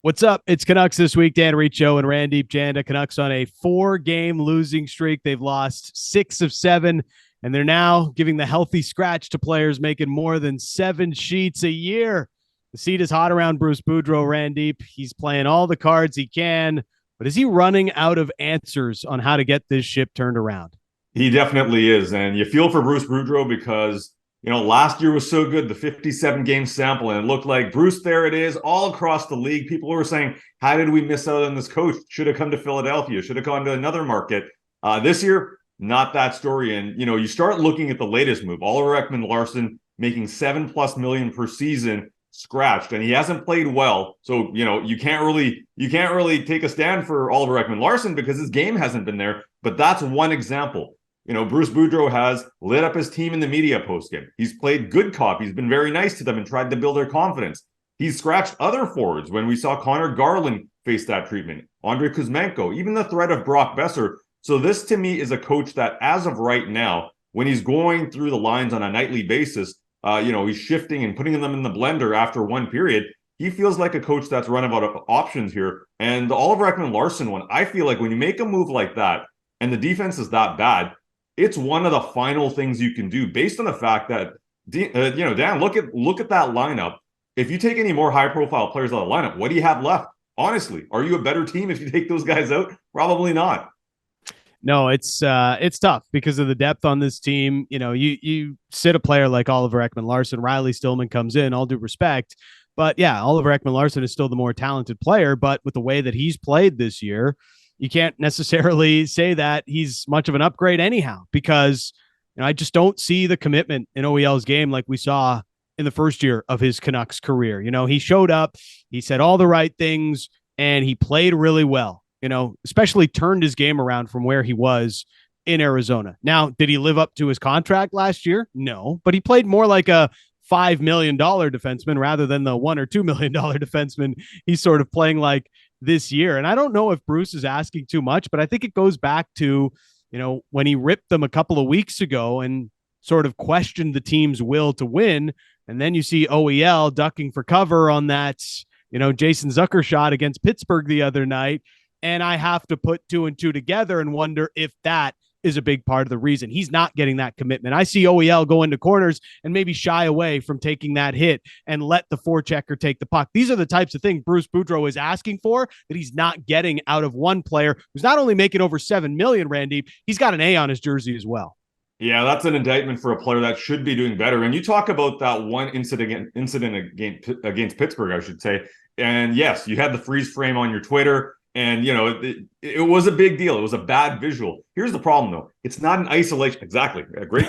What's up? It's Canucks this week. Dan Riccio and Randip Janda. Canucks on a 4-game losing streak. They've lost 6 of 7, and they're now giving the healthy scratch to players making more than 7 sheets a year. The seat is hot around Bruce Boudreau, Randip. He's playing all the cards he can, but is he running out of answers on how to get this ship turned around? He definitely is. And you feel for Bruce Boudreau because, last year was so good, the 57 game sample, and it looked like Bruce, there it is, all across the league. People were saying, how did we miss out on this coach? Should have come to Philadelphia, should have gone to another market. This year, not that story. And, you start looking at the latest move. Oliver Ekman-Larsson making $7+ million per season scratched, and he hasn't played well. So, you can't really take a stand for Oliver Ekman-Larsson because his game hasn't been there. But that's one example. Bruce Boudreau has lit up his team in the media postgame. He's played good cop. He's been very nice to them and tried to build their confidence. He's scratched other forwards when we saw Connor Garland face that treatment, Andrei Kuzmenko, even the threat of Brock Besser. So this, to me, is a coach that, as of right now, when he's going through the lines on a nightly basis, he's shifting and putting them in the blender after one period. He feels like a coach that's running out of options here. And the Oliver Ekman-Larsson one, I feel like when you make a move like that and the defense is that bad, it's one of the final things you can do based on the fact that, Dan, look at that lineup. If you take any more high-profile players out of the lineup, what do you have left? Honestly, are you a better team if you take those guys out? Probably not. No, it's tough because of the depth on this team. You sit a player like Oliver Ekman-Larsson, Riley Stillman comes in, all due respect. But yeah, Oliver Ekman-Larsson is still the more talented player, but with the way that he's played this year, you can't necessarily say that he's much of an upgrade anyhow, because I just don't see the commitment in OEL's game like we saw in the first year of his Canucks career. He showed up, he said all the right things, and he played really well, especially turned his game around from where he was in Arizona. Now, did he live up to his contract last year? No, but he played more like a $5 million defenseman rather than the $1 or $2 million defenseman he's sort of playing like this year. And I don't know if Bruce is asking too much, but I think it goes back to, when he ripped them a couple of weeks ago and sort of questioned the team's will to win. And then you see OEL ducking for cover on that, Jason Zucker shot against Pittsburgh the other night. And I have to put 2 and 2 together and wonder if that is a big part of the reason he's not getting that commitment. I see OEL go into corners and maybe shy away from taking that hit and let the forechecker take the puck. These are the types of things Bruce Boudreau is asking for that he's not getting out of one player who's not only making over $7 million, Randy, he's got an A on his jersey as well. Yeah, that's an indictment for a player that should be doing better. And you talk about that one incident against Pittsburgh, I should say. And yes, you had the freeze frame on your Twitter. And, it was a big deal. It was a bad visual. Here's the problem, though. It's not an isolation. Exactly. Great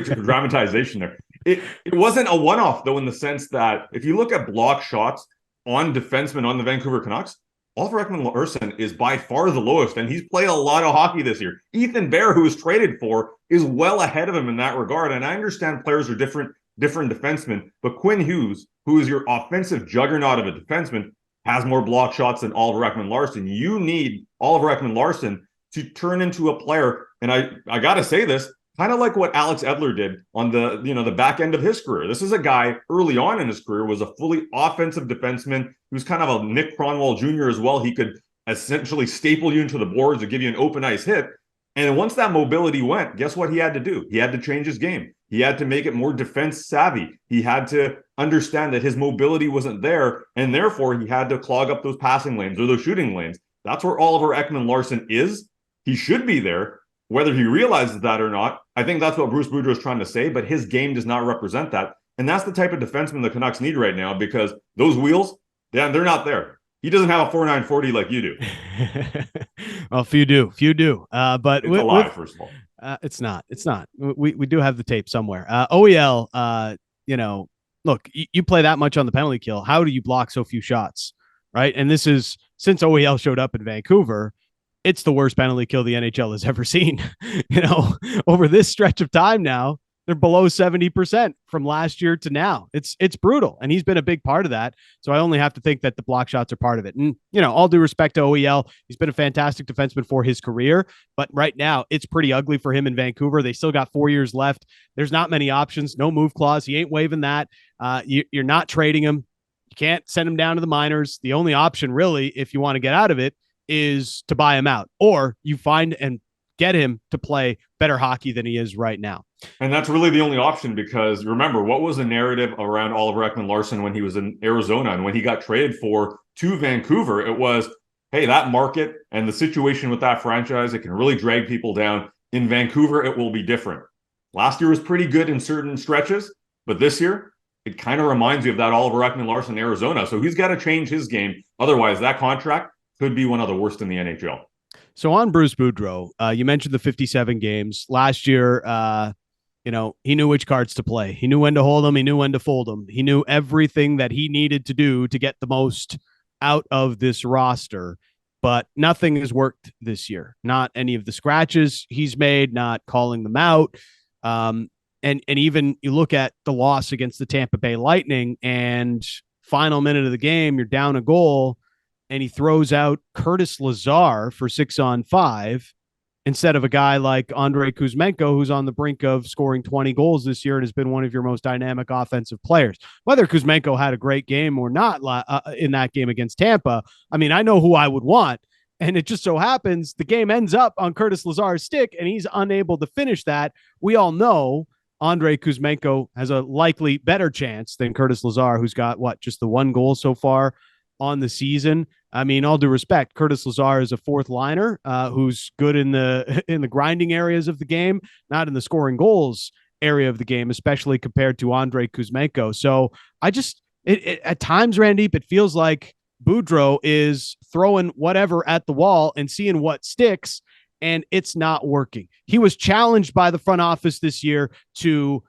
dramatization there. It wasn't a one-off, though, in the sense that if you look at block shots on defensemen on the Vancouver Canucks, Oliver Ekman-Larsson is by far the lowest, and he's played a lot of hockey this year. Ethan Bear, who was traded for, is well ahead of him in that regard. And I understand players are different defensemen, but Quinn Hughes, who is your offensive juggernaut of a defenseman, has more block shots than Oliver Ekman-Larsson. You need Oliver Ekman-Larsson to turn into a player. And I got to say this, kind of like what Alex Edler did on the back end of his career. This is a guy early on in his career was a fully offensive defenseman. He was kind of a Nick Cronwall Jr. as well. He could essentially staple you into the boards or give you an open ice hit. And once that mobility went, guess what he had to do? He had to change his game. He had to make it more defense savvy. He had to understand that his mobility wasn't there, and therefore he had to clog up those passing lanes or those shooting lanes. That's where Oliver Ekman-Larsson is. He should be there. Whether he realizes that or not, I think that's what Bruce Boudreau is trying to say, but his game does not represent that. And that's the type of defenseman the Canucks need right now, because those wheels, they're not there. He doesn't have a 4.940 like you do. Well, few do. But it's a lie, first of all. It's not. We do have the tape somewhere. OEL, look, you play that much on the penalty kill. How do you block so few shots, right? And this is, since OEL showed up in Vancouver, it's the worst penalty kill the NHL has ever seen. Over this stretch of time now, they're below 70% from last year to now. It's brutal. And he's been a big part of that. So I only have to think that the block shots are part of it. And, all due respect to OEL, he's been a fantastic defenseman for his career. But right now, it's pretty ugly for him in Vancouver. They still got 4 years left. There's not many options, no move clause. He ain't waiving that. You're not trading him. You can't send him down to the minors. The only option, really, if you want to get out of it, is to buy him out, or you find and get him to play better hockey than he is right now. And that's really the only option, because remember, what was the narrative around Oliver Ekman-Larsson when he was in Arizona and when he got traded to Vancouver? It was, hey, that market and the situation with that franchise, it can really drag people down. In Vancouver, it will be different. Last year was pretty good in certain stretches, but this year, it kind of reminds you of that Oliver Ekman-Larsson Arizona. So he's got to change his game. Otherwise, that contract could be one of the worst in the NHL. So on Bruce Boudreau, you mentioned the 57 games. Last year, he knew which cards to play. He knew when to hold them. He knew when to fold them. He knew everything that he needed to do to get the most out of this roster. But nothing has worked this year. Not any of the scratches he's made, not calling them out. And even you look at the loss against the Tampa Bay Lightning, and final minute of the game, you're down a goal, and he throws out Curtis Lazar for 6-on-5 instead of a guy like Andrei Kuzmenko, who's on the brink of scoring 20 goals this year and has been one of your most dynamic offensive players. Whether Kuzmenko had a great game or not in that game against Tampa, I mean, I know who I would want. And it just so happens the game ends up on Curtis Lazar's stick, and he's unable to finish that. We all know Andrei Kuzmenko has a likely better chance than Curtis Lazar, who's got, just the one goal so far on the season. I mean, all due respect, Curtis Lazar is a fourth liner who's good in the grinding areas of the game, not in the scoring goals area of the game, especially compared to Andrei Kuzmenko. So at times, Randip, it feels like Boudreau is throwing whatever at the wall and seeing what sticks, and it's not working. He was challenged by the front office this year to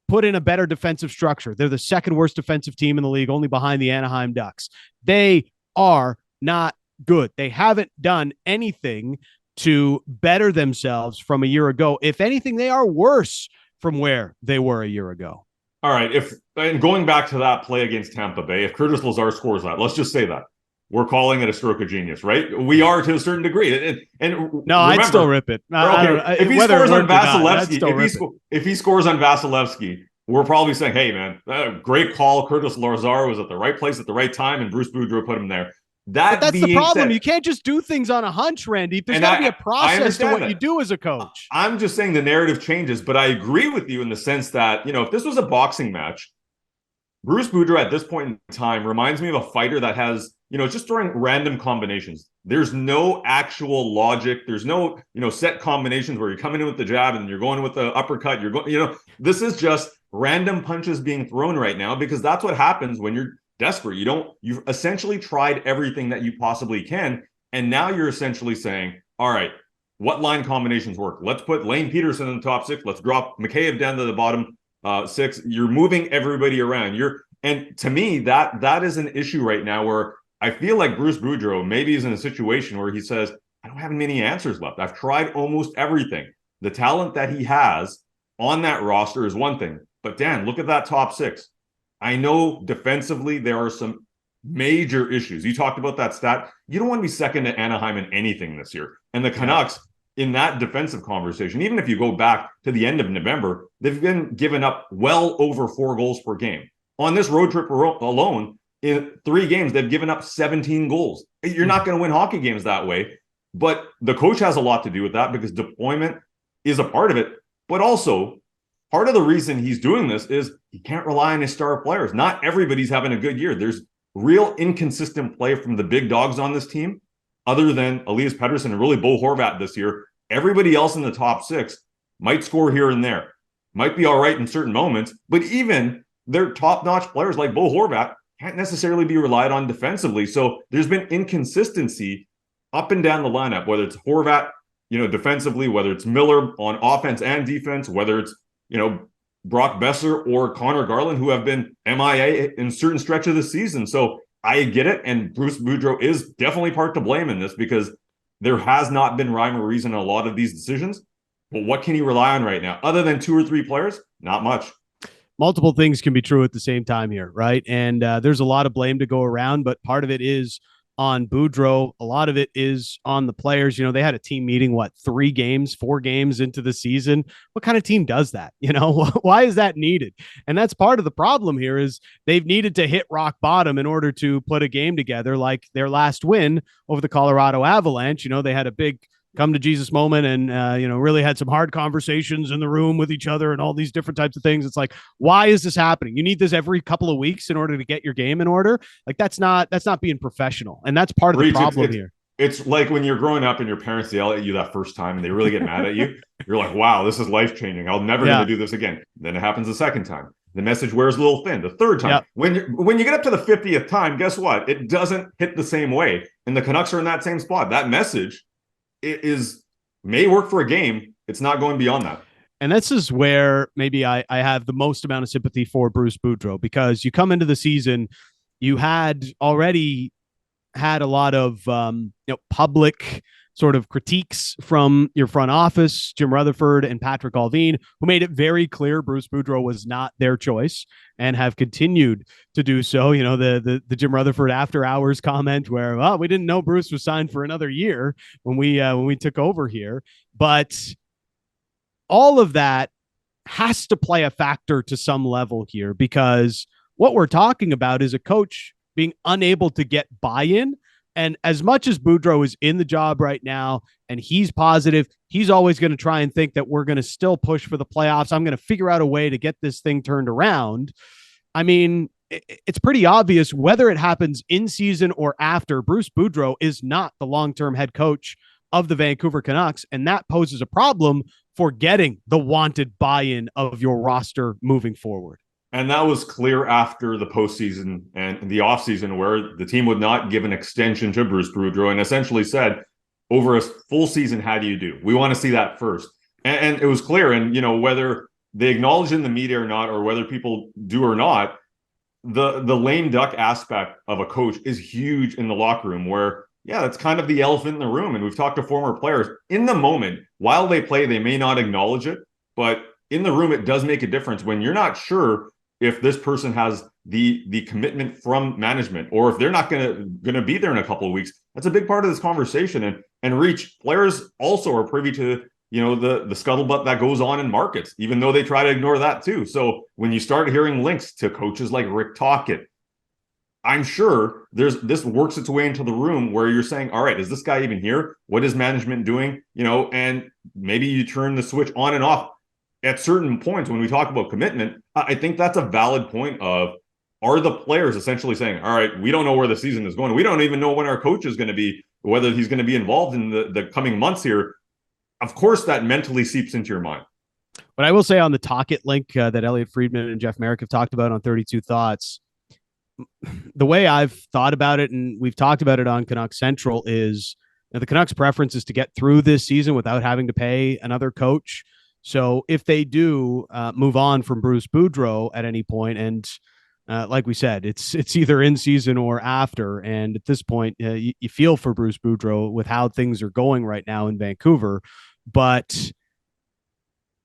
put in a better defensive structure. They're the second worst defensive team in the league, only behind the Anaheim Ducks. They are not good. They haven't done anything to better themselves from a year ago. If anything, they are worse from where they were a year ago. All right. And going back to that play against Tampa Bay, if Curtis Lazar scores that, let's just say that. We're calling it a stroke of genius, right? We are to a certain degree. And no, remember, I'd still rip it. If he scores on Vasilevsky, if he scores on Vasilevsky, we're probably saying, hey, man, great call. Curtis Lazar was at the right place at the right time, and Bruce Boudreau put him there. That's the problem. You can't just do things on a hunch, Randy. There's got to be a process to what you do as a coach. I'm just saying the narrative changes, but I agree with you in the sense that, if this was a boxing match, Bruce Boudreau at this point in time reminds me of a fighter that has, just throwing random combinations. There's no actual logic. There's no, set combinations where you're coming in with the jab and you're going with the uppercut. You're going, this is just random punches being thrown right now, because that's what happens when you're desperate. You've essentially tried everything that you possibly can. And now you're essentially saying, all right, what line combinations work? Let's put Lane Peterson in the top 6. Let's drop McCabe down to the bottom 6. You're moving everybody around. And to me, that is an issue right now, where I feel like Bruce Boudreau maybe is in a situation where he says, I don't have many answers left. I've tried almost everything. The talent that he has on that roster is one thing. But Dan, look at that top 6. I know defensively there are some major issues. You talked about that stat. You don't want to be second to Anaheim in anything this year. And the Canucks, in that defensive conversation, even if you go back to the end of November, they've been giving up well over 4 goals per game. On this road trip alone, in 3 games, they've given up 17 goals. You're not going to win hockey games that way. But the coach has a lot to do with that, because deployment is a part of it. But also, part of the reason he's doing this is he can't rely on his star players. Not everybody's having a good year. There's real inconsistent play from the big dogs on this team, other than Elias Pettersson and really Bo Horvat this year. Everybody else in the top 6 might score here and there, might be all right in certain moments, but even their top-notch players like Bo Horvat can't necessarily be relied on defensively. So there's been inconsistency up and down the lineup, whether it's Horvat, defensively, whether it's Miller on offense and defense, whether it's, Brock Besser or Connor Garland, who have been MIA in certain stretch of the season. So I get it. And Bruce Boudreau is definitely part to blame in this, because there has not been rhyme or reason in a lot of these decisions. But what can he rely on right now? Other than 2 or 3 players, not much. Multiple things can be true at the same time here, right? And there's a lot of blame to go around, but part of it is on Boudreau. A lot of it is on the players. You know, they had a team meeting, 4 games into the season. What kind of team does that? You know, why is that needed? And that's part of the problem here is they've needed to hit rock bottom in order to put a game together, like their last win over the Colorado Avalanche. You know, they had a big come to Jesus moment and, really had some hard conversations in the room with each other and all these different types of things. It's like, why is this happening? You need this every couple of weeks in order to get your game in order. Like that's not being professional. And that's part of the problem here. It's like when you're growing up and your parents yell at you that first time and they really get mad at you. You're like, wow, this is life-changing. I'm never going to do this again. Then it happens the second time. The message wears a little thin. The third time, when you get up to the 50th time, guess what? It doesn't hit the same way. And the Canucks are in that same spot. That message may work for a game. It's not going beyond that. And this is where maybe I have the most amount of sympathy for Bruce Boudreau, because you come into the season, you had already had a lot of public sort of critiques from your front office, Jim Rutherford and Patrick Allvin, who made it very clear Bruce Boudreau was not their choice and have continued to do so. You know, the Jim Rutherford after hours comment where, well, we didn't know Bruce was signed for another year when we took over here. But all of that has to play a factor to some level here, because what we're talking about is a coach being unable to get buy-in. And as much as Boudreau is in the job right now and he's positive, he's always going to try and think that we're going to still push for the playoffs. I'm going to figure out a way to get this thing turned around. I mean, it's pretty obvious whether it happens in season or after. Bruce Boudreau is not the long-term head coach of the Vancouver Canucks, and that poses a problem for getting the wanted buy-in of your roster moving forward. And that was clear after the postseason and the offseason, where the team would not give an extension to Bruce Boudreau and essentially said, over a full season, how do you do? We want to see that first. And it was clear. And, whether they acknowledge in the media or not, or whether people do or not, the lame duck aspect of a coach is huge in the locker room, where, that's kind of the elephant in the room. And we've talked to former players in the moment. While they play, they may not acknowledge it, but in the room, it does make a difference when you're not sure if this person has the commitment from management, or if they're not going to be there in a couple of weeks. That's a big part of this conversation. And Reach, players also are privy to, the scuttlebutt that goes on in markets, even though they try to ignore that too. So when you start hearing links to coaches like Rick Tocchet, I'm sure this works its way into the room where you're saying, all right, is this guy even here? What is management doing? And maybe you turn the switch on and off. At certain points, when we talk about commitment, I think that's a valid point of, are the players essentially saying, all right, we don't know where the season is going. We don't even know when our coach is going to be, whether he's going to be involved in the coming months here. Of course, that mentally seeps into your mind. But I will say on the Tocchet link that Elliot Friedman and Jeff Merrick have talked about on 32 Thoughts, the way I've thought about it, and we've talked about it on Canucks Central, is the Canucks' preference is to get through this season without having to pay another coach. So if they do move on from Bruce Boudreau at any point, and like we said, it's either in season or after. And at this point, you feel for Bruce Boudreau with how things are going right now in Vancouver. But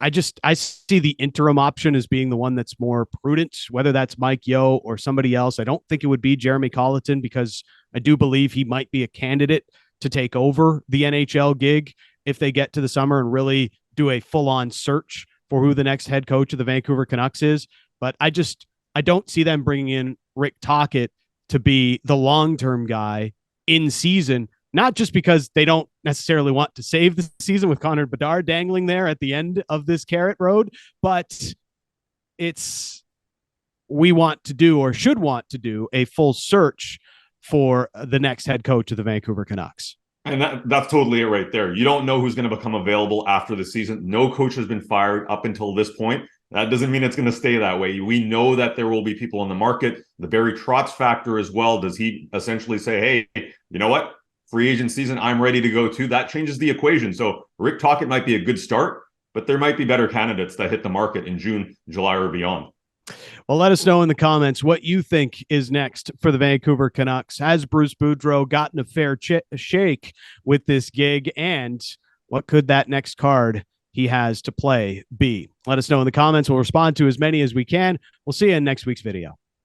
I see the interim option as being the one that's more prudent, whether that's Mike Yeo or somebody else. I don't think it would be Jeremy Colleton, because I do believe he might be a candidate to take over the NHL gig if they get to the summer and really do a full-on search for who the next head coach of the Vancouver Canucks is. But I don't see them bringing in Rick Tocchet to be the long-term guy in season, not just because they don't necessarily want to save the season with Connor Bedard dangling there at the end of this carrot road, but we want to do, or should want to do, a full search for the next head coach of the Vancouver Canucks. And that's totally it right there. You don't know who's going to become available after the season. No coach has been fired up until this point. That doesn't mean it's going to stay that way. We know that there will be people on the market. The Barry Trotz factor as well. Does he essentially say, hey, you know what? Free agent season, I'm ready to go too. That changes the equation. So Rick Tocchet might be a good start, but there might be better candidates that hit the market in June, July, or beyond. Well, let us know in the comments what you think is next for the Vancouver Canucks. Has Bruce Boudreau gotten a fair shake with this gig? And what could that next card he has to play be? Let us know in the comments. We'll respond to as many as we can. We'll see you in next week's video.